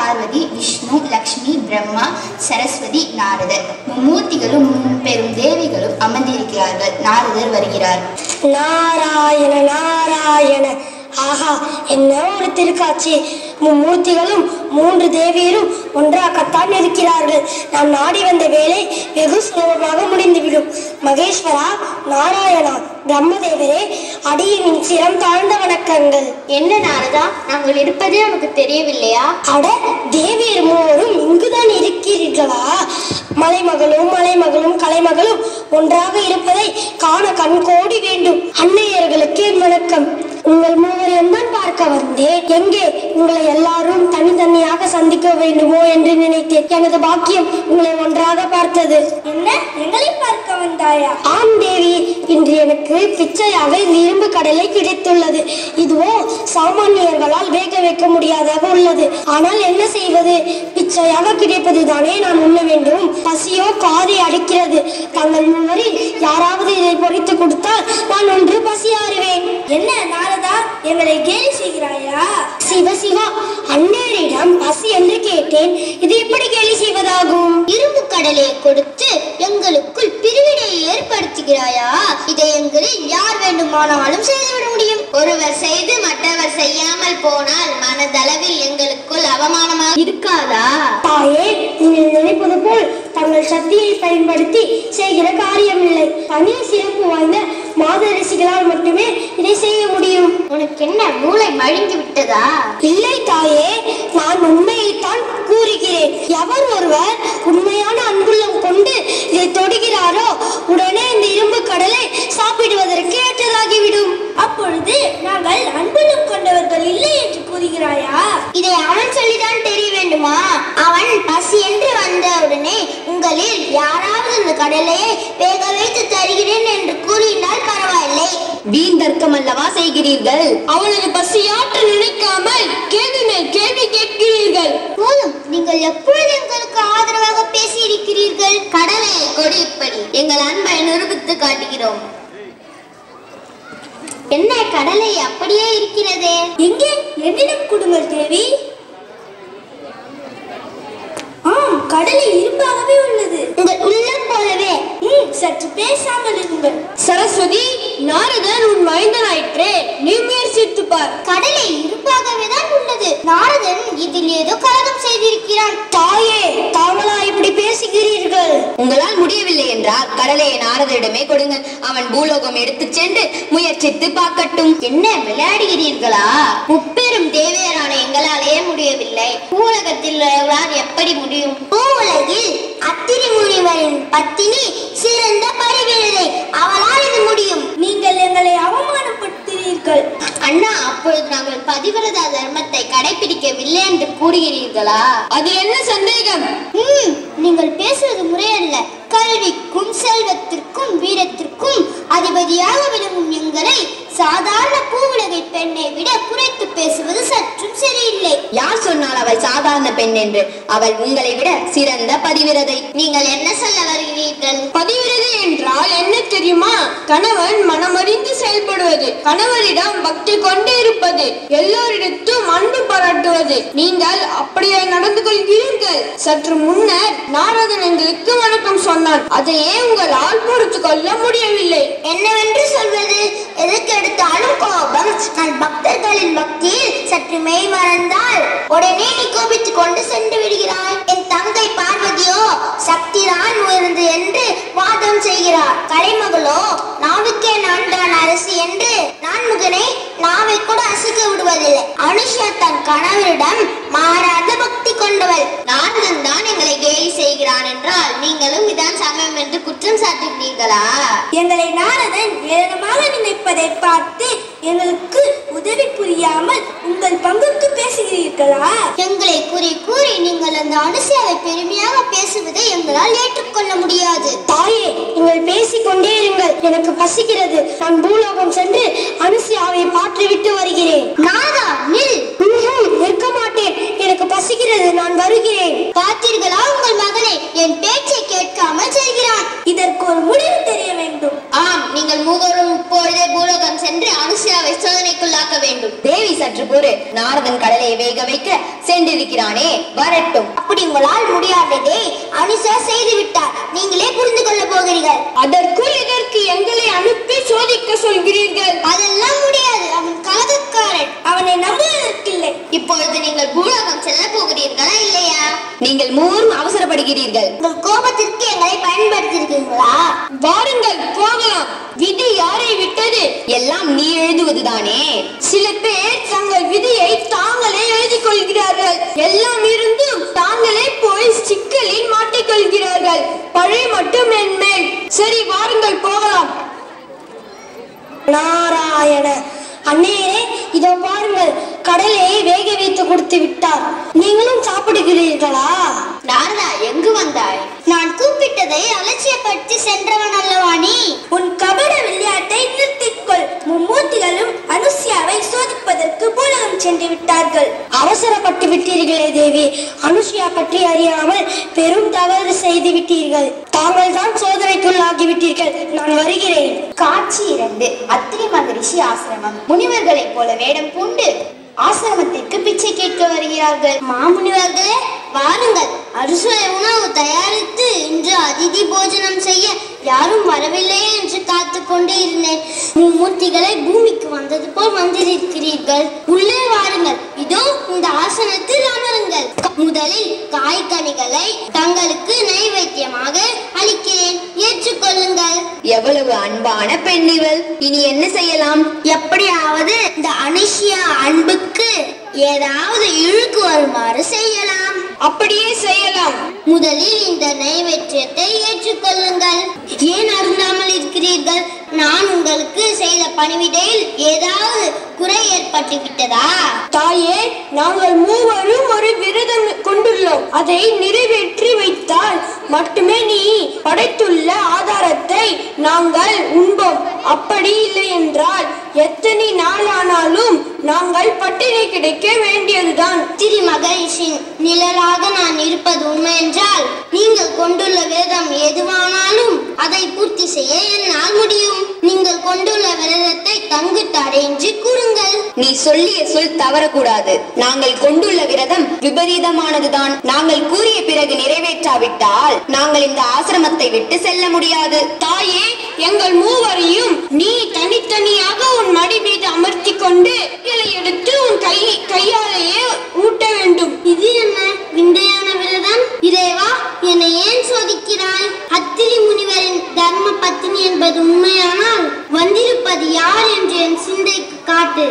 பார்வதி, விஷ்ணு, லக்ஷ்மி, பிரம்மா, சரஸ்வதி, நாரதர் மும்மூர்த்திகளும் பெரும் தேவிகளும் அமர்ந்திருக்கிறார்கள். நாரதர் வருகிறார். நாராயண நாராயண. ஆஹா, என்ன ஒரு திருக்காட்சி! மும்மூர்த்திகளும் 3 தேவியரும் ஒன்றாகத்தான் இருக்கிறார்கள். நான் நாடி வந்த வேலை வெகு சுலபமாக முடிந்துவிடும். மகேஸ்வரா, நாராயணா, பிரம்மதேவரே, அடியின் சிரம் தாழ்ந்த வணக்கங்கள். என்ன நாரதா, நாங்கள் இருப்பதே உனக்கு தெரியவில்லையா? அட, தேவியர் 3 இங்குதான் இருக்கிறீர்களா? மலைமகளும் கலைமகளும் ஒன்றாக இருப்பதை காண கண் கோடி வேண்டும். அன்னையர்களுக்கு என் வணக்கம். உங்கள் 3 தான் பார்க்க வந்தேன். எங்கே உங்களை எல்லாரும் தனித்தனியாக சந்திக்க வேண்டுமோ என்று நினைத்தேன். எனது பாக்கியம் உங்களை ஒன்றாக பார்த்தது. என்ன, எங்களை பார்க்க வந்தாயா? ஆம் தேவி, இன்று எனக்கு பிச்சையாக இந்த இரும்பு கடலை கிடைத்துள்ளது. இதுவோ சாமானியர்களால் வேக வைக்க முடியாதாக உள்ளது. ஆனால் என்ன செய்வது? பிச்சையாக கிடைப்பது தானே நான் உண்ண வேண்டும். பசியோ காதை அடிக்கிறது. தங்கள் 3 யாராவது இதை பொறித்து கொடுத்தால் நான் ஒன்று பசியாறுவேன். என்ன நாரதா, எங்களை கேலி செய்கிறாயா? சிவ சிவா, அண்ணேரிடம் பசி என்று கேட்டேன். இது எப்படி கேலி செய்வதாகும்? இரும்பு கடலை கொடுத்து எங்களுக்குள் பிரிவினை ஏற்படுத்துகிறாயா? இதை எங்களில் யார் வேண்டுமானாலும் செய்துவிட முடியும். ஒருவர் செய்து மற்றவர் செய்யாமல் போனால் மனதளவில் எங்களுக்குள் அவமானமாக இருக்காதா? தாயே, நீங்கள் நினைப்பது போல் தங்கள் சக்தியை பயன்படுத்தி செய்கிற காரியமில்லை. தனி சிறப்பு வாய்ந்த மாதரிசிகளால் மட்டுமே இதை செய்ய முடியும். உனக்கு என்ன மூளை மழுங்கி விட்டதா? இல்லை தாயே, நான் உண்மையைத்தான் கூறுகிறேன். எவர் ஒருவர் உண்மையான அன்புள்ளம் கொண்டு இதை தொடுகிறாரோ உடனே இந்த இரும்பு கடலை சாப்பிடுவதற்கு ஏற்றதாகிவிடும். அப்பொழுது நாங்கள் அன்புள்ளம் கொண்டவர்கள் இல்லை என்று கூறுகிறாயா? இதை அவன் சொல்லிதான் தெரிய வேண்டுமா? அவன் பசி என்று வந்தவுடனே உங்களில் யாராவது இந்த கடலையை வேக வைத்து தருகிறேன் என்று கூறினால் பரவாயில்லை. வீண் தர்க்கம் அல்லவா செய்கிறீர்கள்? அவனது பசியாற்ற நினைக்காமல் கேள்வி மேல் கேள்வி கேட்கிறீர்கள். போதும், நீங்கள் எப்பொழுது எங்களுக்கு ஆதரவாக பேசி இருக்கிறீர்கள். கடலையை கொடு, இப்படி எங்கள் அன்பை நிரூபித்து காட்டுகிறோம். என்ன, கடலை அப்படியே இருக்கிறதே? எங்கே, என்னிடம் கொடுங்கள் தேவி. ஆம், கடலை இருப்பாகவே உள்ளது. உங்கள் உள்ளம் போலவே. சற்று பேசாமல் இருங்கள். சரஸ்வதி, நாரதன் உன் மைந்தனாயிற்றே, நீ முயற்சித்து பார். கடலை இருப்பாகவே தான் உள்ளது. நாரதன் இதில் ஏதோ கலகம் செய்திருக்கிறான். தாயே, தாங்களா இப்படி பேசுகிறீர்கள்? உங்களால் முடியவில்லை என்றால் கடலையை நாரதரிடமே கொடுங்கள். அவன் பூலோகம் எடுத்து சென்று முயற்சித்து பார்க்கட்டும். என்ன விளையாடுகிறீர்களா? முப்பெரும் தேவியரான எங்களாலேயே முடியவில்லை. பூலகத்தில் எப்படி முடியும்? பூவுலகில் அத்திரி முனிவரின் பத்தினி சிறந்த பரிவிரதை. அவளால் இது முடியும். நீங்கள் எங்களை அவமானப்படுத்துகிறீர்கள். அண்ணா, அப்பொழுது நாங்கள் பதிவிரதா தர்மத்தை கடைபிடிக்கவில்லை என்று கூறுகிறீர்களா? அது என்ன சந்தேகம்? நீங்கள் பேசுவது முறையல்ல. கல்விக்கும் செல்வத்திற்கும் வீரத்திற்கும் அதிபதியாக விளங்கும் எங்களை சாதாரண பூவுலகை பெண்ணை விட குறைத்து பேசுவது சற்றும் சரியில்லை. யார் சொன்னால் அவள் சாதாரண பெண் என்று? அவள் உங்களை விட சிறந்த பதிவிரதை. நீங்கள் என்ன சொல்ல வருகிறீர்கள்? பதிவிரதை என்றால் என்ன தெரியுமா? கணவன் மனமறிந்து செயல்படுவது, கணவரிடம் பக்தி கொண்டு இருப்பது, எல்லோரிடத்தும் அன்பு பாராட்டுவது. நீங்கள் அப்படியே நடந்து கொள்கிறீர்கள். சற்று முன்னர் நாரதன் எங்களுக்கு வணக்கம் சொன்னான். அதையே உங்களால் பொறுத்து கொள்ள முடியவில்லை. என்னவென்று சொல்வது? எதுக்கு எடுத்தாலும் கோபம். நான் பக்தர்களின் பக்தியில் சற்று மெய் மறந்தால் உடனே நீ கோபித்துக் கொண்டு சென்று விடுகிறாய். என் தங்கை பார்வதியோ சக்திதான் உயர்ந்து என்று வாதம் செய்கிறார். கலைமகளோ நாவுக்கே நான் தான் அரசி என்று நான்முகனை நாவை கூட அசைக்க விடுவதில்லை. அனுஷா தன் கணவரிடம் மாறாத பக்தி கொண்டவள். நாரதன் தான் எங்களை கேலி செய்கிறான் என்றால் நீங்களும் இதான் சமயம் என்று குற்றம் சாட்டுகிறீர்களா? எங்களை நாரதன் ஏளனமாக நினைப்பதை பார்த்து எங்களுக்கு உதவி புரியாமல் உங்கள் பங்குக்கு பேசுகிறீர்களா? எங்களை கூறி கூறி நீங்கள் அந்த அனுஷாவை பெருமையாக பேசுவதை எங்களால் ஏற்றுக்கொள்ள முடியாது. தாயே, நீங்கள் பேசிக்கொண்டே இருங்கள். எனக்கு பசிக்கிறது. நான் பூலோகம் சென்று அனுஷாவை பாற்றுவிட்டு வருகிறேன். நாரதா, நில். நிற்க மாட்டேன். எனக்கு பசிக்கிறது. நான் வருகிறேன். பார்த்தீர்களா உங்கள் மகளை என் பேச்சை கேட்காமல் செய்கிறான். இதற்கு ஒரு முடிவு தெரிய வேண்டும். ஆம், நீங்கள் மூவரும் இப்பொழுதே பூலோகம் பூலோகம் சென்று அனுசுயாவை சோதனைக்குள்ளாக்க வேண்டும். தேவி சற்று பொறு, நாரதன் கடலை வேக வைக்க சென்றிருக்கிறானே, வரட்டும். அப்படி உங்களால் முடியாததே அனுசுயா செய்து விட்டார், நீங்களே புரிந்து கொள்ள போகிறீர்கள். அதற்குள் இதற்கு எங்களை அனுப்பி சோதிக்க சொல்கிறீர்கள்? அதெல்லாம் முடியாது, அவன் கலகக்காரன், அவனை நம்புவதற்கில்லை. இப்பொழுது நீங்கள் பூலோகம் செல்ல போகிறீர்களா இல்லையா? நீங்கள் மூவரும் அவசரப்படுகிறீர்கள். உங்கள் கோபத்திற்கு எங்களை பயன்படுத்திருக்கீங்களா? வாருங்கள் போகலாம். விதி யாரை விட்டது? எல்லாம் நீ எழுதுவதுதானே. சில பேர் தங்கள் விதியை தாங்களே எழுதிக் கொள்கிறார்கள். எல்லாம் இருந்தும் தாங்களே போய் சிக்கலில் மாட்டிக்கொள்கிறார்கள். பழி மட்டும் என் மேல். சரி வாருங்கள் போகலாம். நாராயண அண்ணே, இதோ பாருங்கள், கடலை வேக வைத்து கொடுத்து விட்டார். நீங்களும் சாப்பிடுகிறீர்களா? நாரதா, எங்கு வந்தாய்? நான் கூப்பிட்டதை அலட்சியப்படுத்தி சென்றவன் அல்லவா நீ? உன் கபட விளையாட்டை நிறுத்திக்கொள். மும்மூர்த்திகளும் அனுசுயாவை சோதிப்பதற்கு பூலகம் சென்று விட்டார்கள். அவசரப்பட்டு விட்டீர்களே தேவி. அனுசுயா பற்றி அறியாமல் பெரும் தவறு செய்து விட்டீர்கள். தாங்கள் தான் சோதனைக்குள்ளாகிவிட்டீர்கள். நான் வருகிறேன். காட்சி 2. அத்திரி மகரிஷி ஆசிரமம். முனிவர்களைப் போல வேடம் பூண்டு ஆசிரமத்திற்கு பிச்சை கேட்க வருகிறார்கள். மாமுனிவர்களே வாருங்கள், அறுசுவை உணவு தயாரித்து இன்று அதிதி போஜனம் செய்ய யாரும் வரவில்லை என்று காத்து கொண்டு இருந்தேன். மும்மூர்த்திகளை பூமிக்கு வந்தது போல் வந்திருக்கிறீர்கள். உள்ளே வாருங்கள், இதோ இந்த ஆசனத்தில் அமருங்கள். முதலில் காய்கனிகளை தங்களுக்கு நைவேத்தியமாக அளிக்கிறேன், ஏற்றுக்கொள்ளுங்கள். எவ்வளவு அன்பான பெண் இவள். இனி என்ன செய்யலாம்? எப்படியாவது இந்த அனுசுயா அன்புக்கு ஏதாவது இழுக்கு வருமாறு செய்யலாம். அப்படியே செய்யலாம். முதலில் இந்த நைவேத்தியத்தை ஏற்றுக்கொள்ளுங்கள். ஏன் அருந்தாமல் இருக்கிறீர்கள்? நான் உங்களுக்கு செய்த பணிவிடையில் ஏதாவது குறை ஏற்பட்டு விட்டதா? தாயே, நாங்கள் மூவரும் ஒரு விரதம் கொண்டுள்ளோம். அதை நிறைவேற்றி வைத்தால் மட்டுமே நீ படைத்துள்ள ஆதாரத்தை நாங்கள் உண்போம். அப்படி இல்லை என்றால் எத்தனை நாள் ஆனாலும் நாங்கள் பட்டினி கிடைக்க வேண்டியதுதான். திரு மகரிஷின் நிழலாக நான் இருப்பது உண்மை என்றால் நீங்கள் கொண்டுள்ள விரதம் எதுவானாலும் அதை பூர்த்தி செய்ய என்னால் முடியும். நீங்கள் கொண்டுள்ள விரதத்தை தங்குத்தாரே என்று கூறுங்கள். நீ சொல்லிய சொல் தவறக்கூடாது. நாங்கள் கொண்டுள்ள விரதம் விபரீதமானதுதான். நாங்கள் கூறிய பிறகு நிறைவேற்றாவிட்டால் நாங்கள் இந்த ஆசிரமத்தை விட்டு செல்ல முடியாது. தாயே, எங்கள் மூவரையும் நீ தனித்தனியாக உன் மடி மீது அமர்த்தி கொண்டு இலை எடுத்து உன் கையாலேயே ஊட்ட வேண்டும். இது என்ன விந்தையான விரதம்? இறைவா, என்னை ஏன் சோதிக்கிறாய்? அத்திரி முனிவரின் தர்ம பத்தினி என்பது உண்மையானால் வந்திருப்பது யார் என்று என் சிந்தைக்கு காட்டு.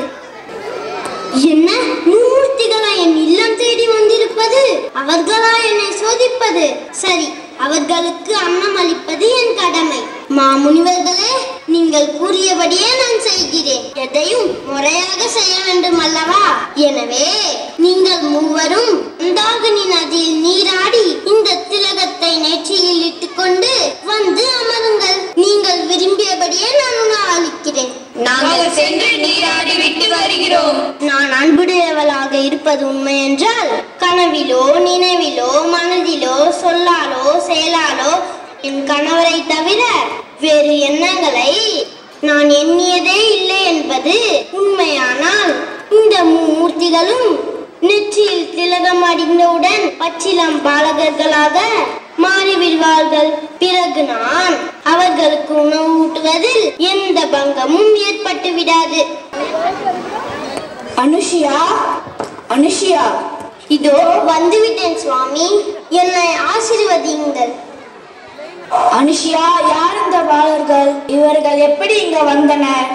என்ன மூர்த்திகளா என் இல்லம் தேடி வந்திருப்பது? அவர்களா என்னை சோதிப்பது? சரி, அவர்களுக்கு அன்னம் அளிப்பது என் கடமை. மாமுனிவர்களே, நீங்கள் கூறியபடியே நான் செய்கிறேன். எதையும் முறையாக செய்ய வேண்டும் அல்லவா? எனவே நீங்கள் மூவரும் மந்தாகினி நதியில் நீராடி இந்த திலகத்தை நெற்றியில் இட்டுக்கொண்டு வந்து அமருங்கள். நீங்கள் விரும்பியபடியே நான் உணவு அளிக்கிறேன். நாங்கள் சென்று நீராடி விட்டு வருகிறோம். நான் அன்புடையவளாக இருப்பது உண்மை என்றால் கனவிலோ நினைவிலோ மனதிலோ சொல்லாலோ செயலாலோ என் கணவரை தவிர வேறு எண்ணங்களை நான் எண்ணியதே இல்லை என்பது உண்மையானால் இந்த மூர்த்திகளும் நெற்றியில் திலகம் அடிந்தவுடன் பச்சிலம் பாலகர்களாக மாறிவிடுவார்கள். பிறகு நான் அவர்களுக்கு உணவு ஊட்டுவதில் எந்த பங்கமும் ஏற்பட்டு விடாது. அனுஷியா, அனுஷியா, இதோ வந்துவிட்டேன் சுவாமி, என்னை ஆசீர்வதியுங்கள். அனுஷியா, யார் இந்த பாலர்கள்? இவர்கள் எப்படி இங்க வந்தனர்?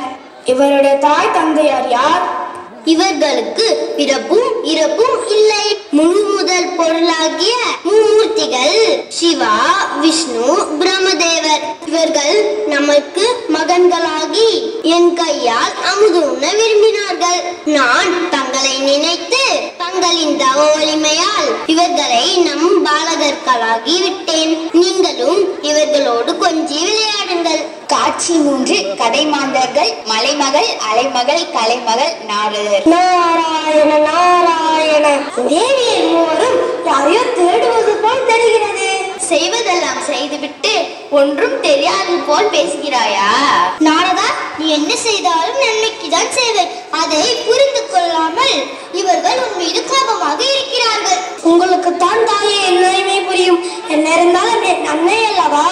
இவருடைய தாய் தந்தையார் யார்? இவர்களுக்கு பிறப்பும் இறப்பும் இல்லை. முழு முதல் பொருளாகிய மும்மூர்த்திகள் சிவா, விஷ்ணு, பிரம்மதேவர். இவர்கள் நமக்கு மகன்களாகி என் கையால் அமுது உண்ண விரும்பினார்கள். நான் தங்களை நினைத்து தங்களின் தவ வலிமையால் இவர்களை நம் பாலகர்களாகி விட்டேன். நீங்களும் இவர்களோடு கொஞ்சி விளையாடுங்கள். காட்சி 3. கதை மாந்தர்கள். மலைமகள், அலைமகள், கலைமகள், நாரதர். நாராயண நாராயண. தேவியர் மூவரும் யாரையோ தேடுவது போல் தெரிகிறது. செய்வதெல்லாம் செய்துவிட்டு ஒன்றும் தெரியாது போல் பேசுகிறாயா? நாரதா, நீ என்ன செய்தாலும் நன்மைக்குதான் செய்வேன். அதை புரிந்து கொள்ளாமல் இவர்கள் உன் மீது கோபமாக இருக்கிறார்கள். உங்களுக்கு தான் தாயே என்னையுமே புரியும். என்ன இருந்தாலும் என் அன்னை அல்லவா?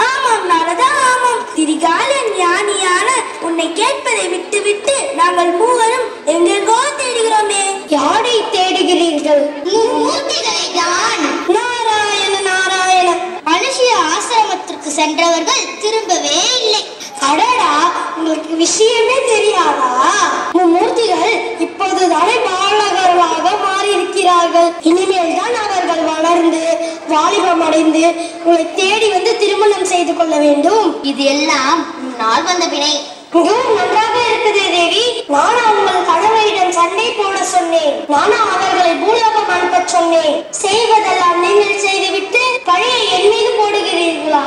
ஆமாம் நாரதா, ஆமாம். திரிகால ஞானியான உன்னை கேட்பதை விட்டுவிட்டு நாங்கள் மூவரும் எங்கெங்கோ தேடுகிறோமே. யாரை தேடுகிறீர்கள்? மூர்த்திகளை தான். நாராயண நாராயண. மனுஷிய ஆசிரமத்திற்கு சென்றவர்கள் திரும்பவே இல்லை. அடடா, உங்களுக்கு விஷயமே தெரியாதா? மூர்த்திகள் இப்போதுதானே பாலகர்களாக மாறி இருக்கிறார்கள். இனிமேல் தான் அவர்கள் வளர்ந்து வாலிபம் அடைந்து உங்களை தேடி வந்து திருமணம் செய்து கொள்ள வேண்டும். இது எல்லாம் முன்னால் வந்த வினை. மிகவும் நன்றாக இருக்குது தேவி. நானா உங்கள் கணவரிடம் சண்டை போட சொன்னேன்? நானா அவர்களை பூலோகம் அனுப்ப சொன்னேன்? செய்வதெல்லாம் நீங்கள் செய்துவிட்டு பழைய என் மீது போடுகிறீர்களா?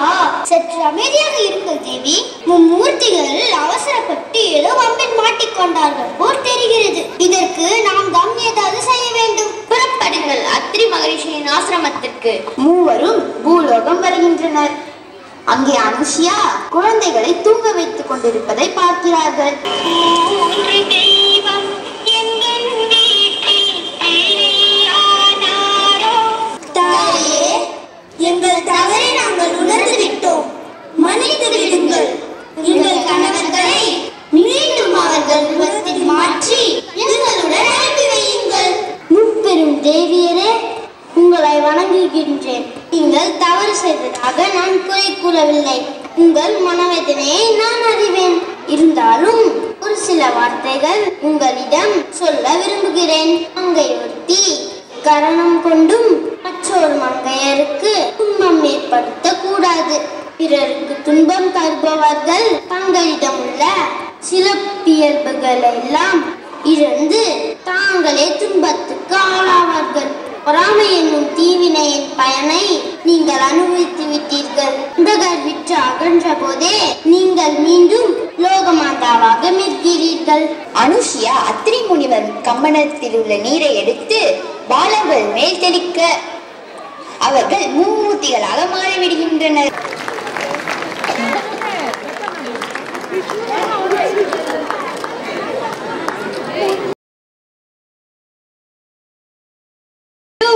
சற்று அமைதியாக இருங்கள் தேவி. மும்மூர்த்திகள் அவசரப்பட்டு ஏதோ வம்பில் மாட்டிக்கொண்டார்கள் போல் தெரிகிறது. இதற்கு நாம் தான் ஏதாவது செய்ய வேண்டும். புறப்படுங்கள் அத்ரி மகரிஷியின் ஆசிரமத்திற்கு. மூவரும் பூலோகம் வருகின்றனர். அங்கே அனுஷியா குழந்தைகளை தூங்க வைத்துக் கொண்டிருப்பதை பார்க்கிறார்கள். தாயே, எங்கள் தவறை நாங்கள் உணர்ந்து விட்டோம், மன்னித்து விடுங்கள். எங்கள் கணவர்களை மீண்டும் அவர்கள் உருவத்தில் மாற்றி எங்களுடன் அனுப்பி வையுங்கள். முப்பெரும் தேவியரே, உங்களை வணங்குகின்றேன். நீங்கள் தவறு செய்ததாக நான் குறை கூறவில்லை. உங்கள் மனவேதனையை நான் அறிவேன். இருந்தாலும் ஒரு சில வார்த்தைகள் உங்களிடம் சொல்ல விரும்புகிறேன். மங்கை ஒருத்தி கரணம் கொண்டும் மற்றொரு மங்கையருக்கு துன்பம் ஏற்படுத்த கூடாது. பிறருக்கு துன்பம் தருபவர்கள் தங்களிடம் உள்ள சிறப்பியல்புகளை எல்லாம் இழந்து தாங்களே துன்பத்துக்கு ஆளாவார்கள். பொறாமை என்னும் தீவினையின் பயனை நீங்கள் அனுபவித்து விட்டீர்கள். உடகர் விற்று அகன்ற போதே நீங்கள் மீண்டும் லோகமாதாவாக நிற்கிறீர்கள். அனுஷியா அத்ரி முனிவர் கம்பனத்தில் உள்ள நீரை எடுத்து பாலர்கள் மேல் தெளிக்க அவர்கள் மூர்த்திகளாக மாறிவிடுகின்றனர்.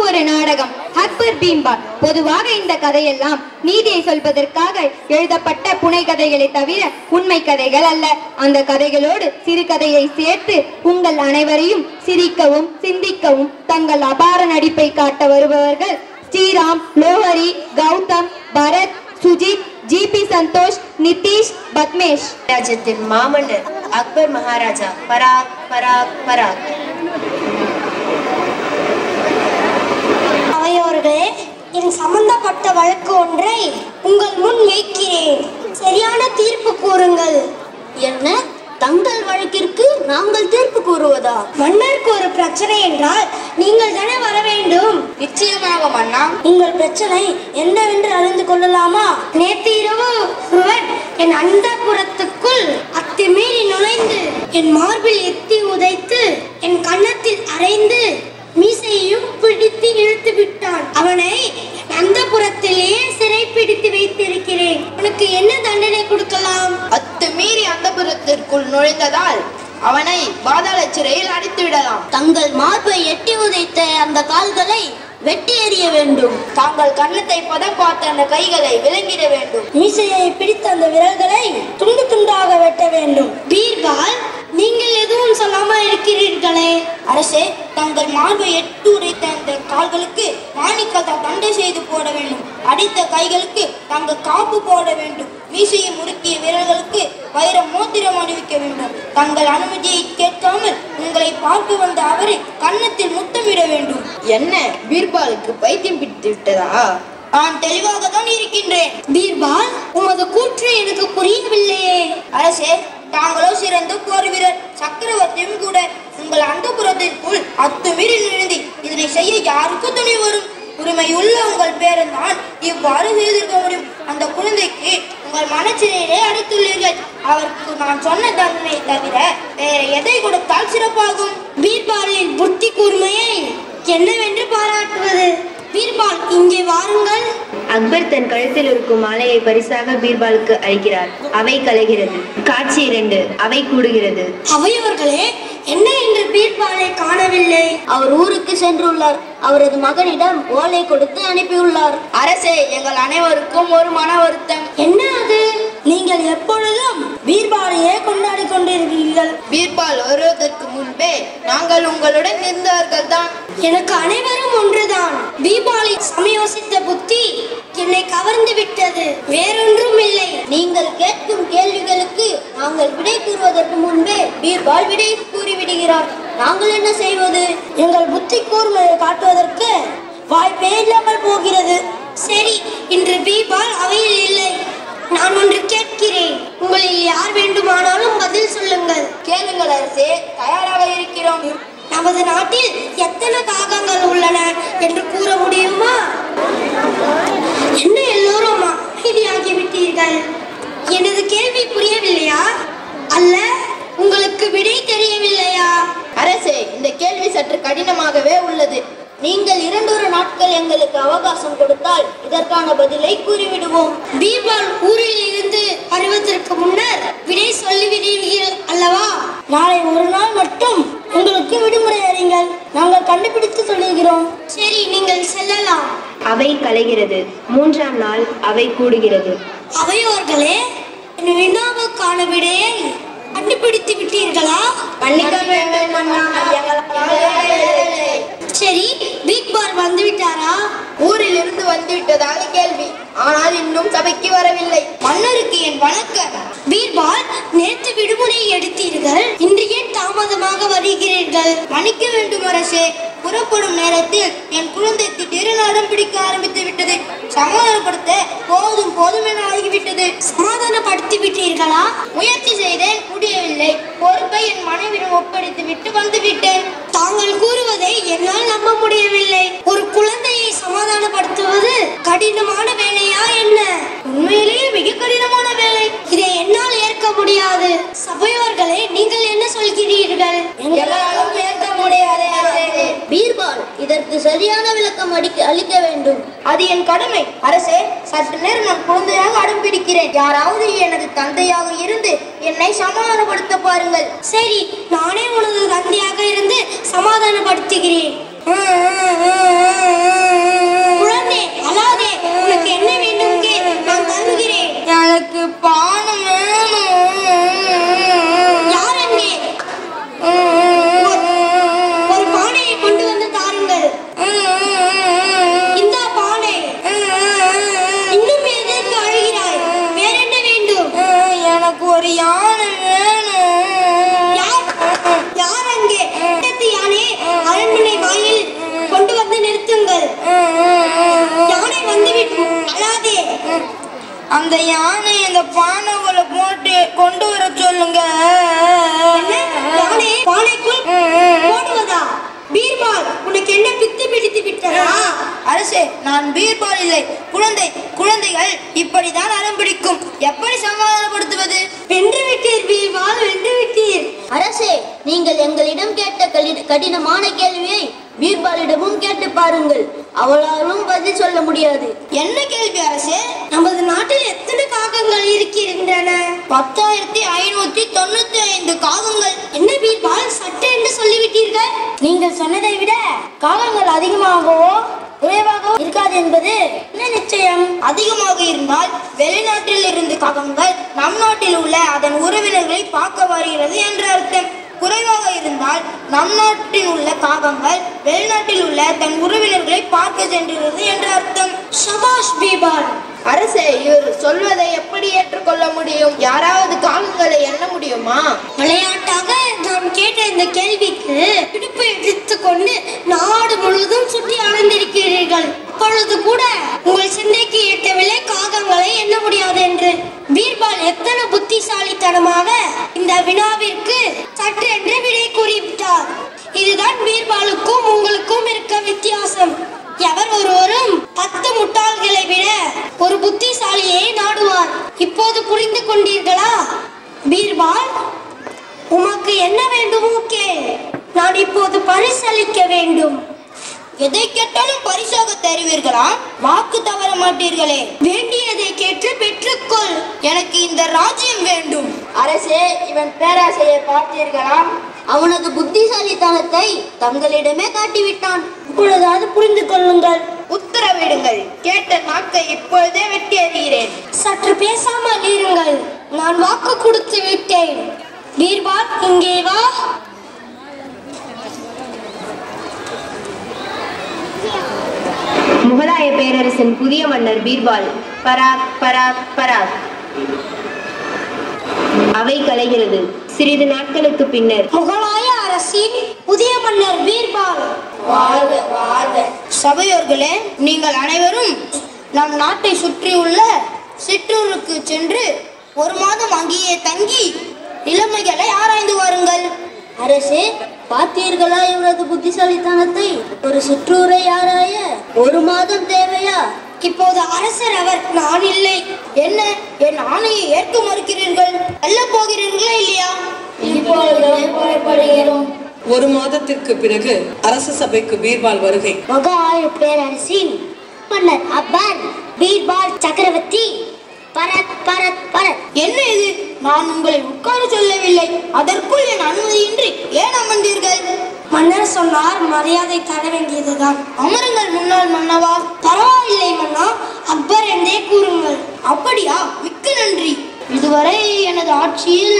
ஒரு நாடகம் அக்பர் பீம்பால். பொதுவாக இந்த கதையெல்லாம் நீதியை சொல்வதற்காக எழுதப்பட்ட புனை கதைகளை தவிர உண்மை கதைகள் அல்ல. அந்த கதைகளோடு சிறுகதையை சேர்த்து உங்கள் அனைவரையும் சிரிக்கவும் சிந்திக்கவும் தங்கள் அபார நடிப்பை காட்ட வருபவர்கள் ஸ்ரீராம், லோஹரி, கௌதம், பரத், சுஜித், ஜிபி சந்தோஷ், நிதிஷ், பத்மேஷ். ராஜ்யத்தின் மாமன்னர் அக்பர் மகாராஜா பராக் பராக் பராக். அவையோர்களே, என் சம்பந்தப்பட்ட வழக்கு ஒன்றை உங்கள் முன் வைக்கிறேன். சரியான தீர்ப்பு கூறுங்கள். என்ன, தங்கள் வழக்கிற்கு நாங்கள் தீர்ப்பு கூறுவதா? மன்னருக்கு ஒரு பிரச்சனை என்றால் நீங்கள் தானே வர வேண்டும். நிச்சயமாக மன்னா. உங்கள் பிரச்சனை என்னவென்று அறிந்து கொள்ளலாமா? நேற்று இரவு ஒருவன் என் அந்தப்புறத்துக்குள் அத்துமீறி நுழைந்து என் மார்பில் எத்தி உதைத்து என் கன்னத்தில் அரைந்து மீசையும் பிடித்து இழுத்து விட்டான். அவனை அந்தப்புறத்திலேயே சிறை பிடித்து வைத்திருக்கிறேன். உனக்கு என்ன தண்டனை கொடுக்கலாம்? அத்துமீறி அந்தப்புறத்திற்குள் நுழைந்ததால் அவனை பாதாள சிறையில் அடைத்து விடலாம். தங்கள் மார்பை எட்டி உதைத்த அந்த கால்களை வெட்டி எறிய வேண்டும். தாங்கள் கன்னத்தை பதப்பார்த்த அந்த கைகளை விலங்கிட வேண்டும். மீசையை பிடித்த அந்த விரல்களை துண்டு துண்டாக வெட்ட வேண்டும். பீர்பால், நீங்கள் எதுவும் சொல்லாமல் இருக்கிறீர்களே. அரசே, தங்கள் மார்பை எட்டு உடைத்த அந்த கால்களுக்கு மாணிக்கத்தை தண்டை செய்து போட வேண்டும். அடித்த கைகளுக்கு தங்கள் காப்பு போட வேண்டும். மீசையை முறுக்கிய வீரர்களுக்கு வைர மோதிரம் அணிவிக்க வேண்டும். தங்கள் அனுமதியை கேட்காமல் உங்களை பார்க்க வந்த அவரை கன்னத்தில் முத்தமிட வேண்டும். என்ன, பீர்பாலுக்கு பைத்தியம் பிடித்து விட்டதா? நான் தெளிவாக தான் இருக்கின்றேன். பீர்பால், உமது கூற்று எனக்கு புரியவில்லையே. அரசே, தாங்களோ சிறந்த போர் வீரர், சக்கரவர்த்தியும் கூட. உங்கள் அந்தப்புறத்திற்குள் அத்துமீறி நுழைந்து இதனை செய்ய யாருக்கு துணை வரும்? உரிமை உள்ள உங்கள் பேரன்தான் இவ்வாறு செய்திருக்க முடியும். அந்த குழந்தைக்கு உங்கள் மனச்சிறையிலே அடைத்துள்ளீர்கள். அவருக்கு நான் சொன்ன தண்டனை தவிர வேற எதை கொடுத்தால் சிறப்பாகும்? பீர்பாலின் புத்தி கூர்மையை என்னவென்று பாராட்டுவது? பீர்பால், இங்கே வாருங்கள். அக்பர் தன் கழுத்தில் இருக்கும் மாலையை பரிசாக பீர்பாலுக்கு அளிக்கிறார். அவை கலைகிறது. காட்சி 2. அவை கூடுகிறது. அவையோர்களே, என்ன என்று பீர்பாலை காணவில்லை? அவர் ஊருக்கு சென்றுள்ளார். அவரது மகனிடம் ஓலை கொடுத்து அனுப்பியுள்ளார். அரசே, எங்கள் அனைவருக்கும் ஒரு மன வருத்தம். என்ன அது? நீங்கள் எப்பொழுதும் பீர்பாலையே கொண்டாடி கொண்டிருக்கிறீர்கள். பீர்பால் வருவதற்கு முன்பே நாங்கள் உங்களுடன் இருந்தவர்கள் தான். எனக்கு அனைவரும் ஒன்றுதான். பீர்பாலை சமயோசித்த புத்தி என்னை கவர்ந்து விட்டது, வேறொன்றும் இல்லை. நீங்கள் கேட்கும் கேள்விகளுக்கு நாங்கள் விடை கூறுவதற்கு முன்பே பீர்பால் விடை கூறிவிடுகிறார். நாங்கள் என்ன செய்வது? எங்கள் புத்தி கூர்மையை காட்டுவதற்கு வாய்ப்பே இல்லாமல் போகிறது. சரி, இன்று பீர்பால் அவையில் இல்லை. நான் ஒன்று கேட்கிறேன். உங்களில் யார் வேண்டுமானாலும் பதில் சொல்லுங்கள். கேளுங்கள் அரசே, தயாராக இருக்கிறோம். நமது நாட்டில் எத்தனை காகங்கள் உள்ளன என்று கூற முடியுமா? என்ன எல்லோரும் அமைதியாகிவிட்டீர்கள்? எனது கேள்வி புரியவில்லையா? அல்ல, உங்களுக்கு விடை தெரியவில்லையா? அரசே, இந்த கேள்வி சற்று கடினமாகவே உள்ளது. நீங்கள் 2 நாட்கள் எங்களுக்கு அவகாசம் கொடுத்தால் இதற்கான பதிலை கூறிவிடுவோம். பீர்பால் ஊரில் இருந்து வருவதற்கு முன்னர் விடை சொல்லிவிடுவீர்கள் அல்லவா? நாளை ஒரு நாள் மட்டும் உங்களுக்கு விடுமுறை அறிங்கள். நாங்கள் கண்டுபிடித்து சொல்லுகிறோம். சரி, நீங்கள் செல்லலாம். அவை கலைகிறது. 3ஆம் நாள் அவை கூடுகிறது. அவையோர்களே, வினாவுக்கான விடையை கண்டுபிடித்து விட்டீர்களா? மன்னிக்க வேண்டும் மன்னா. சரி, பீர்பால் வந்து விட்டாரா? ஊரில் இருந்து வந்துவிட்டதாக கேள்வி, ஆனால் இன்னும் சபைக்கு வரவில்லை. மன்னருக்கு என் வணக்கம். பீர்பால், நேற்று விடுமுறை எடுத்தீர்கள், இன்று ஏன் தாமதமாக வருகிறீர்கள்? மன்னிக்க வேண்டும் அரசே, புறப்படும் நேரத்தில் என் குழந்தை திடீரென அடம் பிடிக்க ஆரம்பித்து விட்டது. சமாதானப்படுத்த போதும் போதும் என ஆகிவிட்டது. சமாதானப்படுத்தி விட்டீர்களா? முயற்சி செய்தேன், முடியவில்லை. பொறுப்பை என் மனைவிடம் ஒப்படைத்து விட்டு வந்து விட்டேன். தாங்கள் கூறுவதை என்னால் நம்ப முடியவில்லை. ஒரு குழந்தையை சமாதானப்படுத்துவது கடினமான வேலையா என்ன? உண்மையிலேயே மிக கடினமான வேலை. இதை என்னால் ஏற்க முடியாது. சபையோர்களே, நீங்கள் என்ன சொல்கிறீர்கள்? எங்களாலும் ஏற்க முடியாது அரசே. பீர்பால், இதற்கு சரியான விளக்கம் அளிக்க வேண்டும். அது என் கடமை. அரசே, சற்று நேரம் நான் குழந்தையாக அடம் பிடிக்கிறேன். யாராவது எனது தந்தையாக இருந்து என்னை சமாதானப்படுத்த பாருங்கள். சரி, நானே உனது தந்தையாக இருந்து சமாதானப்படுத்துகிறேன். குழந்தை, அழாதே. உனக்கு என்ன வேண்டும் கேள், நான் தருகிறேன். எனக்கு பானம் வேணும். யார் அங்கே? ஒரு பானையை கொண்டு வந்து தாருங்கள். இந்த பானை. இன்னும் எதற்கு அழுகிறாய்? வேற என்ன வேண்டும்? எனக்கு ஒரு யானை வேணும். யார் அங்கே? யானை அரண்மனை வாயில் கொண்டு வந்து நிறுத்துங்கள். யானை வந்துவிட்டு அழாதே. அந்த யானை இந்த பானைகளை போட்டு கொண்டு வர சொல்லுங்க. யானை பானைக்குள் போடுவதா? பீர்பால், உனக்கு என்ன பித்து பிடித்து விட்டதா? அரசே, நான் பீர்பால் இல்லை, குழந்தைகள் இப்படிதான் அடம் பிடிக்கும். எப்படி சமாதானப்படுத்துவது? வென்று விட்டீர் பீர்பால், வென்று விட்டீர். அரசே, நீங்கள் எங்களிடம் கேட்ட கடினமான கேள்வியை பீர்பாலிடமும் கேட்டு பாருங்கள். அவளாலும் பதில் சொல்ல முடியாது. என்ன கேள்வி அரசே? நமது நாட்டில் எத்தனை காகங்கள் இருக்கின்றன? 10,595 காகங்கள். என்ன பீர்பால், சட்டை என்று சொல்லிவிட்டீர்கள்? நீங்கள் சொன்னதை விட காகங்கள் அதிகமாகவோ குறைவாகவோ இருக்காது என்பது என்ன நிச்சயம்? அதிகமாக இருந்தால் வெளிநாட்டில் இருந்து காகங்கள் நம் நாட்டில் உள்ள அதன் உறவினர்களை பார்க்க வருகிறது என்ற அர்த்தம். குறைவாக இருந்தால் நம் நாட்டில் உள்ள காகங்கள் வெளிநாட்டில் உள்ள தன் உறவினர்களை பார்க்க சென்றுகிறது என்ற அர்த்தம். சபாஷ் பீர்பால். அரசே, இவர் சொல்வதை எப்படி ஏற்றுக்கொள்ள முடியும்? யாராவது காகங்களை எண்ண முடியுமா? விளையாட்டாக நான் கேட்ட இந்த கேள்விக்கு இடுப்பை எடுத்துக்கொண்டு நாடு முழுவதும் சுற்றி அலைந்திருக்கிறீர்கள். அப்பொழுது கூட உங்கள் சிந்தைக்கு எட்டவில்லை காகங்களை எண்ண முடியாது என்று. பீர்பால் எத்தனை புத்திசாலித்தனமாக இந்த வினாவிற்கு சற்றென்று விடை கூறிவிட்டார். இதுதான் பீர்பாலுக்கும் உங்களுக்கும் இருக்க வித்தியாசம். எவர் ஒருவரும் 10 முட்டாள்களை விட ஒரு புத்திசாலியை நாடுவார். இப்போது புரிந்து கொண்டீர்களா? பீர்பால், உமக்கு என்ன வேண்டுமோ கேள். நான் இப்போது பரிசளிக்க வேண்டும். எதை கேட்டாலும் பரிசாக தருவீர்களா? வாக்கு தவற மாட்டீர்களே. வேண்டியதை கேட்டு பெற்றுக்கொள். எனக்கு இந்த ராஜ்யம் வேண்டும். அரசே, இவன் பேராசையை பார்த்தீர்களா? அவனது புத்திசாலித்தனத்தை தங்களிடமே காட்டிவிட்டான். இப்பொழுதாவது புரிந்து கொள்ளுங்கள். உத்தரவிடுங்கள். கேட்ட நாக்கை இப்பொழுதே வெட்டி எறிகிறேன். சற்று பேசாமல் இருங்கள். நான் வாக்கு கொடுத்து விட்டேன். பீர்பால், இங்கே வா. முகலாய பேரரசின் புதிய மன்னர் பீர்பால். பராக் பராக் பராக். அவை கலைகிறது. சிறிது நாட்களுக்கு பின்னர் முகலாய அரசின் புதிய மன்னர் பீர்பால். சபையோர்களே, நீங்கள் அனைவரும் நம் நாட்டை சுற்றியுள்ள சிற்றூருக்கு சென்று ஒரு மாதம் அங்கேயே தங்கி நிலைமைகளை ஆராய்ந்து வாருங்கள். அரசே, பார்த்தீர்களா இவரது புத்திசாலித்தனத்தை? ஒரு சிற்றூரை ஆராய ஒரு மாதம் தேவையா? இப்போது அரசர் அவர், நான் இல்லை. என்ன, என் ஆணையை ஏற்க மறுக்கிறீர்கள்? அல்ல போகிறீர்களா இல்லையா? ஒரு மாதத்திற்கு பிறகு அரச சபைக்கு பீர்பால் வருகை. முகலாய பேரரசின் மன்னர் அக்பர் பீர்பால் சக்கரவர்த்தி. பரத் பரத் பரத். என்ன இது? நான் உங்களை உட்கார சொல்லவில்லை. அதற்குள் என் அனுமதியின்றி ஏன் அமர்ந்தீர்கள்? மன்னர் சொன்னார், மரியாதை தர வேண்டியதுதான். அமருங்கள் முன்னாள் மன்னவா. பரவாயில்லை மன்னா, அக்பர் என்றே கூறுங்கள். அப்படியா? மிக்க நன்றி. இதுவரை எனது ஆட்சியில்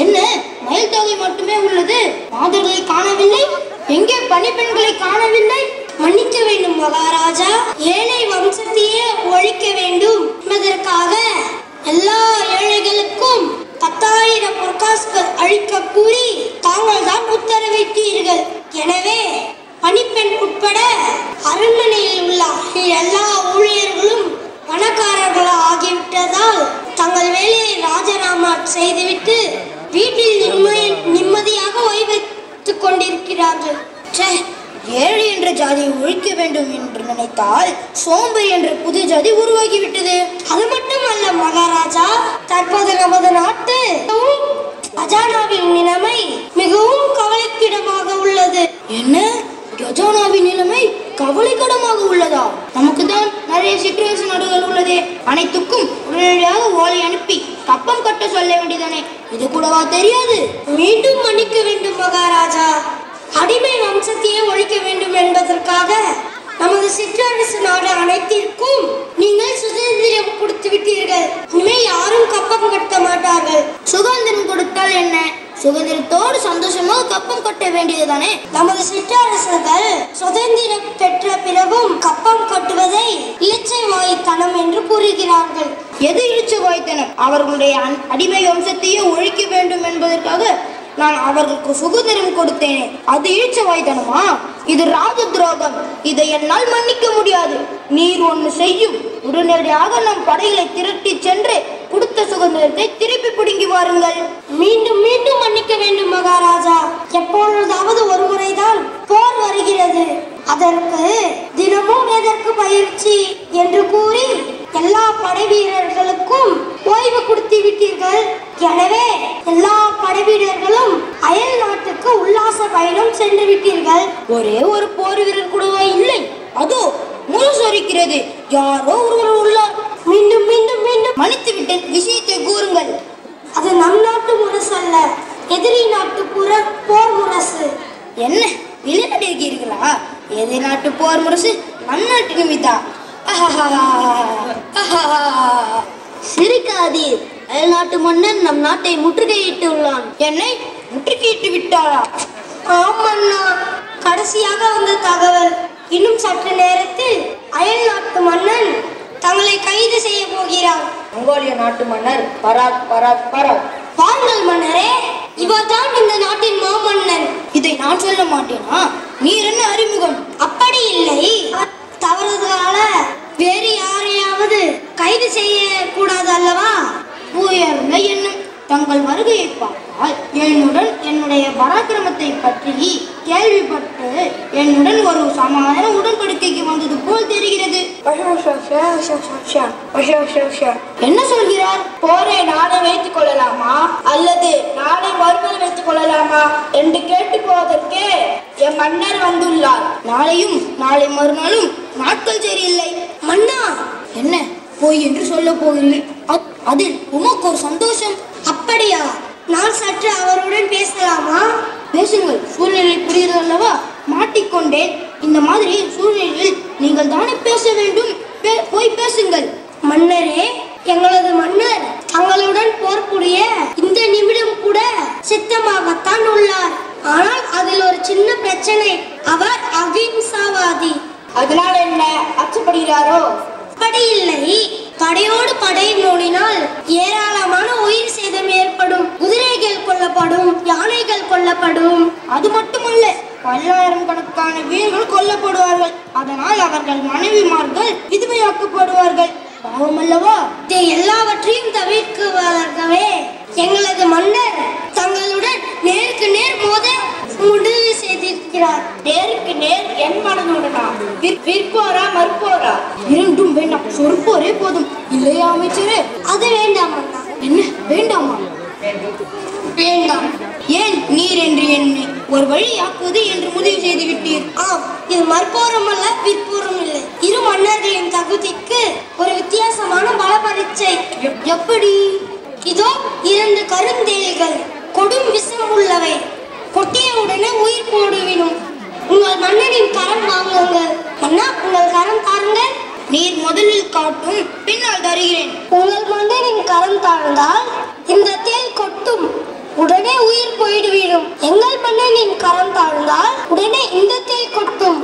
என்ன மயில் தொகை மட்டுமே உள்ளது. மாதர்களை காணவில்லை. எங்கே பணிப்பெண்களை காணவில்லை. மன்னிக்க வேண்டும் மகாராஜா, ஏழை வம்சத்தையே ஒழிக்க வேண்டும் என்பதற்காக எல்லா ஏழைகளுக்கும் 10,000 பொற்காசுகள் அளிக்க கூறி தாங்கள் தான் உத்தரவிட்டீர்கள். எனவே பணிப்பெண் உட்பட அரண்மனையில் உள்ள எல்லா ஊழியர்களும் பணக்காரர்களா ஆகிவிட்டதால் தங்கள் வேலையை ராஜினாமா செய்துவிட்டு வீட்டில் நிம்மதியாக ஓய்வெடுத்துக் கொண்டிருக்கிறார்கள். ஏழை என்ற ஜாதியை ஒழிக்க வேண்டும் என்று நினைத்தால் சோம்பேறி என்ற புதிய ஜாதி உருவாகிவிட்டது. அது மட்டுமல்ல மகாராஜா, தற்போது நமது நாட்டு கஜானாவின் நிலைமை மிகவும் கவலைக்கிடமாக உள்ளது. என்ன, கஜானாவின் நிலைமை கவலைக்கிடமாக உள்ளதா? நமக்கு தான் நிறைய சிற்றரசு நாடுகள் உள்ளதே. அனைத்துக்கும் உடனடியாக ஓலை அனுப்பி கப்பம் கட்ட சொல்ல வேண்டியதானே? இது கூடவா தெரியாது? மீண்டும் மன்னிக்க வேண்டும் மகாராஜா, அடிமை வம்சத்தையே ஒழிக்க வேண்டும் என்பதற்காக நமது சிற்றரசு நாடு அனைத்திற்கும் நீங்கள் சுதந்திரம் கொடுத்து விட்டீர்கள். இனிமேல் யாரும் கப்பம் கட்ட மாட்டார்கள். சுதந்திரம் கொடுத்தால் என்ன? சுதந்திரத்தோடு சந்தோஷமாக கப்பம் கட்ட வேண்டியதுதானே? நமது சிற்றரசர்கள் சுதந்திரம் பெற்ற பிறகும் கப்பம் கட்டுவதை இலச்சைவாய்த்தனம் என்று கூறுகிறார்கள். எது இழிச்சவாய்த்தனம்? அவர்களுடைய அடிமை வம்சத்தையே ஒழிக்க வேண்டும் என்பதற்காக நான் அவர்களுக்கு சுதந்திரம் கொடுத்தேனே, அது இழிச்சவாய்த்தனமா? இது ராஜ துரோகம். இதை என்னால் மன்னிக்க முடியாது. நீர் ஒன்று செய்யும். உடனடியாக நம் படைகளை திரட்டி சென்று கொடுத்த சுதந்திரத்தை திருப்பி பிடுங்கி வாருங்கள். மீண்டும் மீண்டும் மன்னிக்க வேண்டும் மகாராஜா. எப்பொழுதாவது ஒரு முறைதான் போர் வருகிறது. அதற்கு தினமும் எதற்கு பயிற்சி என்று கூறி எல்லா படை வீரர்களுக்கும் ஓய்வு கொடுத்து விட்டீர்கள். எனவே எல்லா படை வீரர்களும் அயல் நாட்டுக்கு உல்லாச பயணம் சென்று விட்டீர்கள். ஒரே ஒரு போர் வீரர் கூடவா இல்லை? அதோ முரசு இருக்கிறது. யாரோ ஒருவர் உள்ளார். மீண்டும் மீண்டும் மீண்டும் மன்னித்து விட்டேன். விஷயத்தை கூறுங்கள். அது நம் நாட்டு முரசு அல்ல, எதிரி நாட்டு போர் முரசு. என்ன விளையாடுகிறீர்களா? எதிரி நாட்டு போர் முரசு நம் நாட்டு நிமித்தா? சிரிக்காதீர். அயல் நாட்டு மன்னன் நம் நாட்டை முற்றுகையிட்டு உள்ளான். என்னை முற்றுகையிட்டு விட்டாரா? ஆமண்ணா, கடைசியாக வந்த தகவல். இன்னும் சற்று நேரத்தில் அயல் நாட்டு மன்னன் தங்களை கைது செய்ய போகிறார். மங்கோலிய நாட்டு மன்னர் பராக் பராக் பராக். பாருங்கள் மன்னரே, இவர்தான் இந்த நாட்டின் மாமன்னன். இதை நான் சொல்ல மாட்டேனா? நீர் என்ன அறிமுகம்? அப்படி இல்லை, தவறுதலால வேறு யாரையாவது கைது செய்ய கூடாது அல்லவா? உயர்ந்த எண்ணம். தங்கள் வருகையை பார்த்தால் என்னுடன் என்னுடைய பராக்கிரமத்தை பற்றி கேள்விப்பட்டு என்னுடன் ஒரு சமாதான உடன்படிக்கைக்கு வந்தது போல் தெரிகிறது. என்ன சொல்கிறார்? போரை நாளை வைத்துக் கொள்ளலாமா அல்லது நாளை மறுபடி வைத்துக் கொள்ளலாமா என்று கேட்டு போவதற்கு என் மன்னர் வந்துள்ளார். நாளையும் நாளை மறுநாளும் நாட்கள் சரியில்லை. மன்னா, என்ன போய் என்று சொல்ல போகிறீர்கள்? அதில் உமக்கு ஒரு சந்தோஷம். அப்படியா? நான் சற்று அவருடன் பேசலாமா? பேசுங்கள், சூழ்நிலை புரிகிறது அல்லவா? மாட்டிக்கொண்டேன். இந்த மாதிரி சூழ்நிலையில் நீங்கள் தானே பேச வேண்டும். போய் பேசுங்கள். மன்னரே, எங்களது மன்னர் தங்களுடன் போர் புரிய இந்த நிமிடம் கூட சித்தமாகத்தான் உள்ளார். ஆனால் அதில் ஒரு சின்ன பிரச்சனை. அவர் அகிம்சாவாதி. அதனால என்ன அச்சப்படுகிறாரோ? அப்படி இல்லை. படையோடு படை மோதினால் ஏராளமான உயிர் சேதம் ஏற்படும். குதிரைகள் கொல்லப்படும், யானைகள் கொல்லப்படும். அது மட்டுமல்ல, பல்லாயிரம் கணக்கான வீரர்கள் கொல்லப்படுவார்கள். அதனால் அவர்கள் மனைவிமார்கள் விதவையாக்கப்படுவார்கள். பாவம் அல்லவா? இதை எல்லாவற்றையும் தவிர்க்குவதற்கவே எங்களது மன்னர் தங்களுடன் நேருக்கு நேர் மோத முடிவு செய்திருக்கிறார். நேருக்கு நேர் என் மனதுடனா? விற்போரா மறுப்போரா? இரண்டும் வேண்டாம், சொற்போரே போதும். இல்லையா அமைச்சரே? அது வேண்டாம் அண்ணா. என்ன வேண்டாமா? வேண்டாம். ஏன் நீர் என்று என்னை ஒரு வழியாக்குவது என்று முடிவு செய்து விட்டீர்? ஆம், இது மற்போரும் அல்ல, விற்போரும் இல்லை. இரு மன்னர்களின் தகுதிக்கு ஒரு வித்தியாசமான பல பரீட்சை. எப்படி? இதோ 2 கருந்தேள்கள், கொடும் விஷம் உள்ளவை. கொட்டிய உடனே உயிர் போடுவிடும். உங்கள் மன்னரின் கரம் வாங்குங்கள். மன்னா, உங்கள் கரம் தாருங்கள். நீர் முதலில் காட்டும், பின்னால் தருகிறேன். உங்கள் மன்னரின் கரம் தாழ்ந்தால் இந்த தேள் கொட்டும், உடனே உயிர் போய்விடும். எங்கள் மன்னனின் கரம் தாழ்ந்தால் உடனே இந்த தேள் கொட்டும்.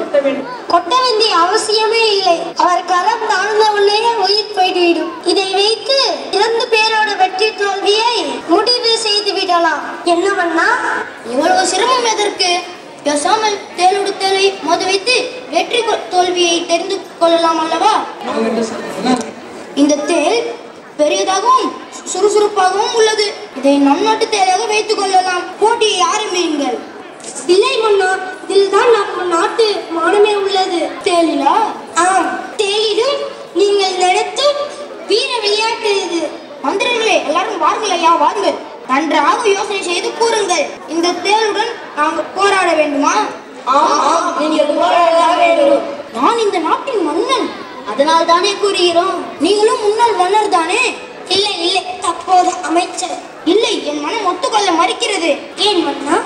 கொட்ட வேண்டிய அவசியமே இல்லை. அவர் கரம் தாழ்ந்த உடனே உயிர் போய்விடும். இதை வைத்து 2 பேரோட வெற்றி தோல்வியை முடிவு செய்து விடலாம். என்ன மன்னா? இவ்வளவு சிரமம் எதற்கு? பேசாமல் தேளோடு தேளை மோத வைத்து வெற்றி தோல்வியை தெரிந்து கொள்ளலாம் அல்லவா? இந்த தேள் பெரியதாகவும் சுறுசுறுப்பாகவும் உள்ளது. இதை நம் நாட்டு தேளாக வைத்துக் கொள்ளலாம். போட்டியை ஆரம்பியுங்கள். இல்லை மன்னா, இதில் தான் நம்ம நாட்டு மானமே உள்ளது. தேளிலா? ஆம், தேளிலும் நீங்கள் நடத்தும் வீர விளையாட்டு இது. மந்திரங்களே, எல்லாரும் வாருங்கள் ஐயா, வாருங்கள். நன்றாக யோசனை செய்து கூறுங்கள். இந்த தேளுடன் நாங்கள் போராட வேண்டுமா? நான் இந்த நாட்டின் மன்னன், அதனால் தானே கூறுகிறோம். நீங்களும் முன்னாள் மன்னர் தானே? இல்லை இல்லை, தற்போது அமைச்சர். இல்லை, என் மனம் ஒத்துக்கொள்ள மறுக்கிறது. ஏன் மன்னா?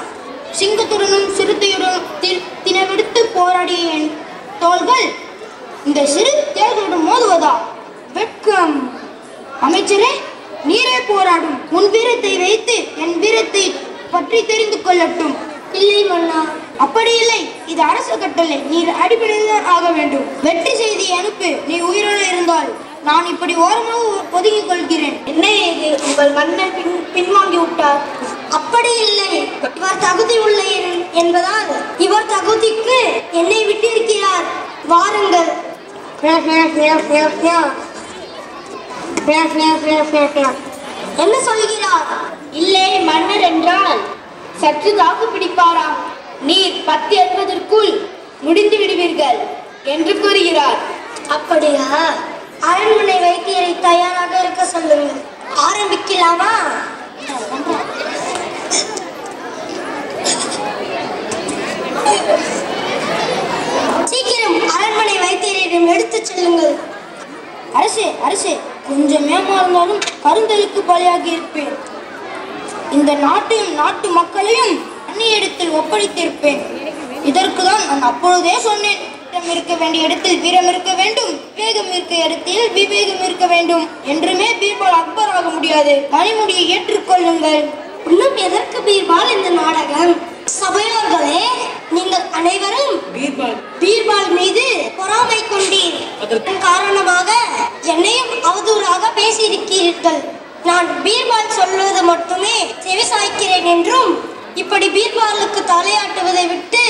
சிங்கத்துடனும் சிறுத்தையுடன் தினவெடுத்து போராடிய என் தோள்கள் இந்த சிறு தேர்களுடன் மோதுவதா? வெட்கம். அமைச்சரே, நீரே போராடும். உன் வீரத்தை வைத்து என் வீரத்தை பற்றி தெரிந்து கொள்ளட்டும். இல்லை மன்னா. அப்படி இல்லை, இது அரசு கட்டளை. நீர் அடிப்படையில் ஆக வேண்டும். வெற்றி செய்தியை அனுப்பு. நீ உயிரோடு இருந்தால் நான் இப்படி ஓரமாக ஒதுங்கிக் கொள்கிறேன். என்ன இது? உங்கள் மன்னர் பின்வாங்கி விட்டார். அப்படி இல்லை, இவர் தகுதி உள்ள என்பதால் இவர் தகுதிக்கு என்னை விட்டிருக்கிறார். வாருங்கள். என்ன சொல்கிறார்? இல்லை, மன்னர் என்றால் சற்று தாக்கு பிடிப்பாராம். நீர் 10 எட்டுவதற்குள் முடிந்து விடுவீர்கள் என்று கூறுகிறார். அப்படியா? அரண்மனை வைத்தியரை தயாராக இருக்க சொல்லுங்கள். ஆரம்பிக்கலாமா? சீக்கிரம் அரண்மனை வைத்தியரிடம் எடுத்துச் செல்லுங்கள். அரசே, அரசே, கொஞ்சம் ஏமாந்தாலும் கருந்தலுக்கு பலியாகி இருப்பேன். இந்த நாட்டையும் நாட்டு மக்களையும் அந்நியத்தில் ஒப்படைத்திருப்பேன். இதற்கு தான் நான் அப்பொழுதே சொன்னேன். வீரம் இருக்க வேண்டிய இடத்தில் வீரம் இருக்க வேண்டும், விவேகம் இருக்க இடத்தில் விவேகம் இருக்க வேண்டும். என்றுமே பீர்பால் அக்பர் ஆக முடியாது. மணிமுடியை ஏற்றுக்கொள்ளுங்கள். இன்னும் எதற்கு பீர்பால் இந்த நாடகம்? சபையோர்களே, நீங்கள் அனைவரும் பீர்பால் மீது பொறாமை கொண்டீர். அதன் காரணமாக என்னையும் அவதூறாக பேசியிருக்கிறீர்கள். நான் பீர்பால் சொல்வது மட்டுமே செவிசாய்க்கிறேன் என்றும், இப்படி பீர்பாலுக்கு தலையாட்டுவதை விட்டு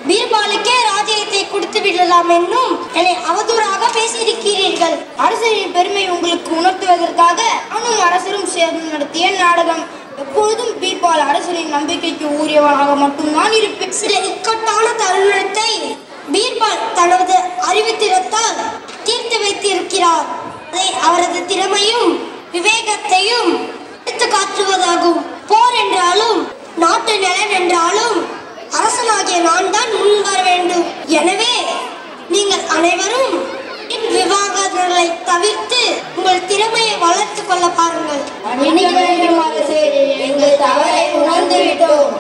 பீர்பாலுக்கே ராஜ்யத்தை கொடுத்து விடலாம் என்னும் என்னை அவதூறாக பேசியிருக்கிறீர்கள். அரசரின் பெருமை உங்களுக்கு உணர்த்துவதற்காக நானும் அரசரும் சேர்ந்து நடத்திய நாடகம். எப்பொழுதும் பீர்பால் அரசரின் நம்பிக்கைக்கு உரியவனாக மட்டும்தான் இருப்பேன். சில இக்கட்டான தருணத்தை பீர்பால் தனது அறிவுத்திறத்தால் தீர்த்து வைத்திருக்கிறார். அதை அவரது திறமையும் விவேகத்தையும் எடுத்து காட்டுவதாகும். போர் என்றாலும் நாட்டு நலன் என்றாலும் அரசனாகிய நான் தான் முன் கொள்ள பாருங்கள். மன்னிக்க வேண்டும் அரசே, எங்கள் தவறை உணர்ந்து விட்டோம்.